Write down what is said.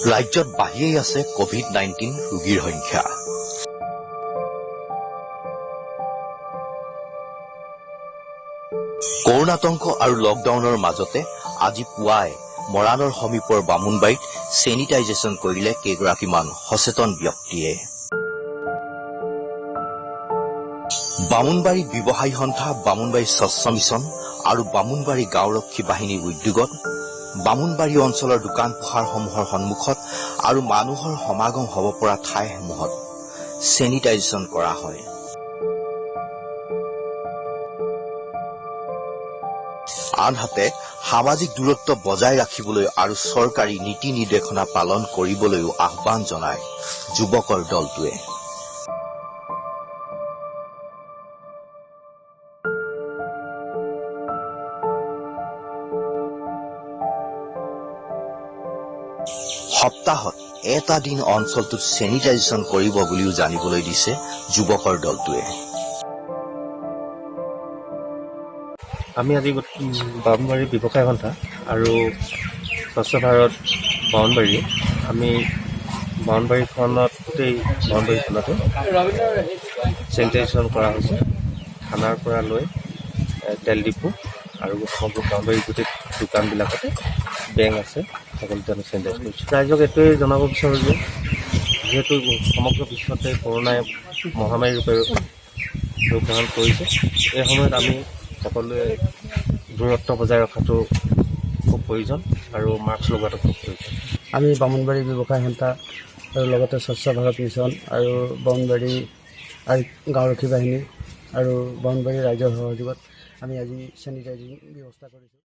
ৰাজ্যত বাঢ়িয়েই আছে কোভিড-19 ৰোগীৰ সংখ্যা। কৰোণাতংক আৰু লকডাউনৰ মাজতে আজি পুৱাই মৰাণৰ সমীপৰ বামুণবাৰীত চেনিটাইজেশ্যন কৰিলে কেইগৰাকীমান সচেতন ব্যক্তিয়ে। বামুণবাৰী ব্যৱসায়ী সন্থা, বামুণবাৰী স্বচ্ছ মিছন আৰু বামুণবাৰী গাঁওৰক্ষী বাহিনীৰ উদ্যোগত বামুণবাৰী অঞ্চলৰ দোকান পোহাৰসমূহৰ সন্মুখত আৰু মানুহৰ সমাগম হ'ব পৰা ঠাইসমূহত চেনিটাইজেশ্যন কৰা হয়। আনহাতে সামাজিক দূৰত্ব বজাই ৰাখিবলৈ আৰু চৰকাৰী নীতি নিৰ্দেশনা পালন কৰিবলৈও আহ্বান জনায় যুৱকৰ দলটোৱে। সপ্তাহত এটা দিন অঞ্চলটোত চেনিটাইজেশ্যন কৰিব বুলিও জানিবলৈ দিছে যুৱকৰ দলটোৱে। আমি আজি বামুণবাৰী ব্যৱসায় সন্থা আৰু স্বচ্ছ ভাৰত বামুণবাৰী আমি বামুণবাৰীখনত গোটেই বামুণবাৰীখনতে চেনিটাইজেশ্যন কৰা হৈছে। থানাৰ পৰা লৈ তেল ডিপু আৰু সমগ্ৰ বামুণবাৰীৰ গোটেই দোকানবিলাকতে বেংক আছে, সকলোতে আমি চেনিটাইজ কৰিছোঁ। ৰাইজক এইটোৱে জনাব বিচাৰোঁ যে যিহেতু সমগ্ৰ বিশ্বতে কৰোণাই মহামাৰী ৰূপে ৰূপ ধাৰণ কৰিছে, এই সময়ত আমি সকলোৱে দূৰত্ব বজাই ৰখাটো খুব প্ৰয়োজন আৰু মাস্ক লগোৱাটো খুব প্ৰয়োজন। আমি বামুণবাৰী ব্যৱসায় সন্থা আৰু লগতে স্বচ্ছ ভাৰত মিছন আৰু বামুণবাৰী গাঁওৰক্ষী বাহিনী আৰু বামুণবাৰী ৰাইজৰ সহযোগত আমি আজি চেনিটাইজিং ব্যৱস্থা কৰিছোঁ।